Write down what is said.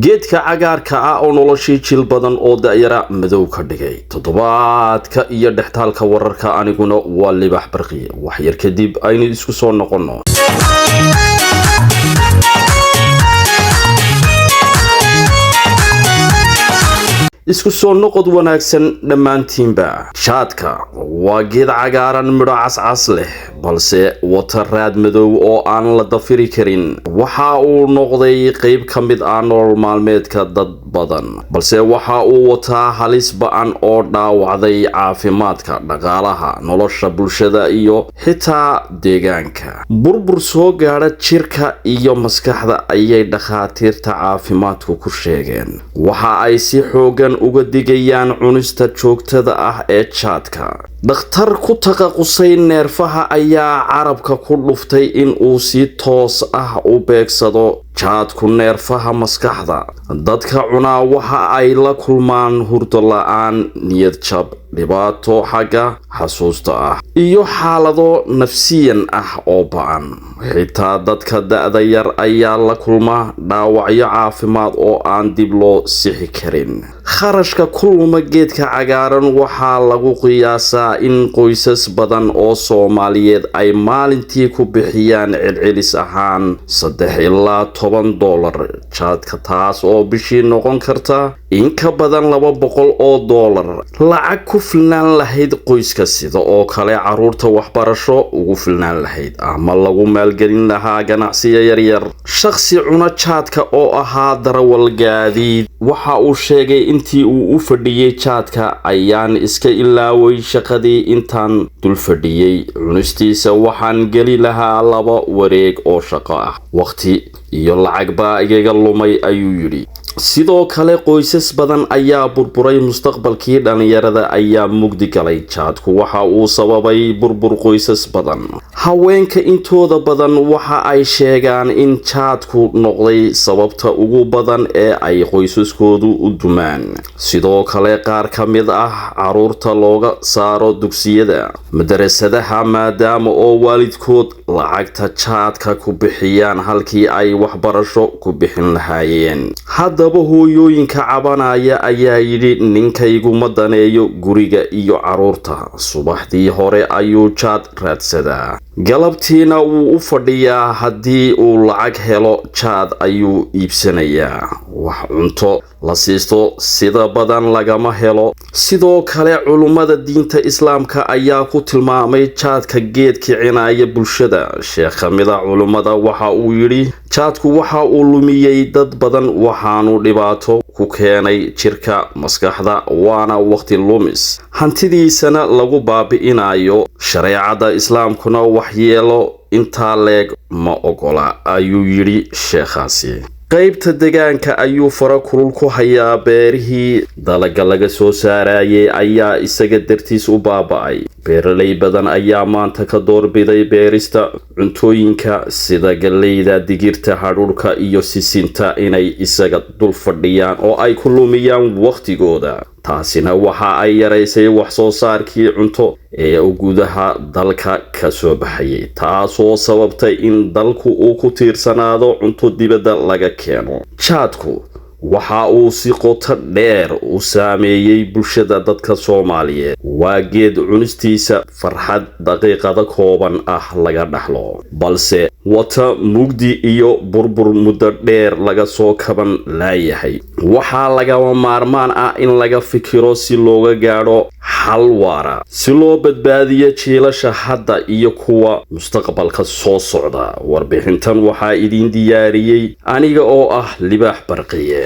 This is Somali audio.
geedka cagaarka ah oo noloshii jil badan oo daayara madow ka dhigay toddobaadka iyo dhextaalka wararka aniguna waa libax barqiye wax yar kadib aynu isku soo noqono isku soo noqod wanaagsan dhamaantiinba shaadka waa geed cagaaran midho cascas leh balse wata raad madow oo aan la dafiri karin waxa uu noqday qayb ka mid ah nolol maalmeedka dad badan balse waxa uu wataa halis ba'an oo dhaawacday caafimaadka dhaqaalaha nolosha bulshada iyo xitaa deegaanka burbur soo gaadha jirka iyo maskaxda ayay dhakhaatiirta caafimaadku ku sheegeen waxa ay si xoogan uga digayaan cunista joogtada ah ee jaadka dhakhtar ku taqasusay neerfaha ayaa carabka ku dhuftay in uu si toos ah u beegsado jaadku neerfaha maskaxda dadka cunaa waxa ay la kulmaan hurdo la'aan niyad jab dhibaato xagga xasuusta ah iyo xaalado nafsiyan ah oo ba'an xitaa dadka da'da yar ayaa la kulma dhaawacyo caafimaad oo aan dib loo sixi karin kharashka kuluma geedka cagaaran waxaa lagu qiyaasaa in qoysas badan oo Soomaaliyeed ay maalintii ku bixiyaan celcelis ahaan $3 ilaa $10 jaadka taas oo bishii noqon karta in ka badan $200 lacag ku filnaan lahayd qoyska sida oo kale caruurta waxbarasho ugu filnaan lahayd ama lagu maalgelin lahaa ganacsiyo yaryar shakhsi cuna jaadka oo ahaa darawal gaadiid waxa uu sheegay intii uu u fadhiyay jaadka ayaan iska ilaaway shaqadii intaan dul fadhiyay cunistiisa waxaan geli lahaa 2 wareeg oo shaqo ah waqti iyo lacag baa iga lumay ayuu yiri sidoo kale qoysas badan ayaa burburay mustaqbalkii dhalinyarada ayaa mugdi galay jaadku waxa uu sababay burbur qoysas badan haweenka intooda badan waxa ay sheegaan in jaadku noqday sababta ugu badan ee ay qoysaskoodu u dumaan sidoo kale qaar ka mid ah caruurta looga saaro dugsiyada madrasadaha maadaama oo waalidkood lacagta jaadka ku bixiyaan halkii ay waxbarasho ku bixin lahaayeen haddaba hooyooyinka cabanaya ayaa yidhi ninkaygu ma daneeyo guriga iyo caruurta subaxdii hore ayuu jaad raadsadaa galabtiina wuu u fadhiyaa haddii uu lacag helo jaad ayuu iibsanayaa wax cunto la siisto sida badan lagama helo sidoo kale culummada diinta islaamka ayaa ku tilmaamay jaadka geed kicinaya bulshada sheekh kamida culummada waxa uu yidhi jaadku waxa uu lumiyay dad badan waxaanu dhibaato ku keenay jirka maskaxda waana waqti lumis hantidiisana lagu baabi'inayo shareecada islaamkuna waxyeelo intaa leeg ma ogola ayuu yidhi sheekhaasi qaybta deegaanka ayuu fara kulul ku hayaa beerihii dalaga laga soo saarayay ayaa isaga dartiis u baaba'ay beeraley badan ayaa maanta ka doorbiday beerista cuntooyinka sida galleyda digirta hadhuudhka iyo sisinta inay isaga dul fadhiyaan oo ay ku lumiyaan waqtigooda taasina waxa ay yaraysay wax soo saarkii cunto ee gudaha dalka ka soo baxayay taasoo sababtay in dalku uu ku tiirsanaado cunto dibadda laga keeno jaadku waxa uu si qoto dheer u saameeyay bulshada dadka Soomaaliyeed waa geed cunistiisa farxad daqiiqada kooban ah laga dhaxlo balse wata mugdi iyo burbur muddo dheer laga soo kaban laayahay waxaa lagama maarmaan ah in laga fikiro si looga gaadho xal waara si loo badbaadiyo jiilasha hadda iyo kuwa mustaqbalka soo socda warbixintan waxaa idin diyaariyay aniga oo ah libax barqiye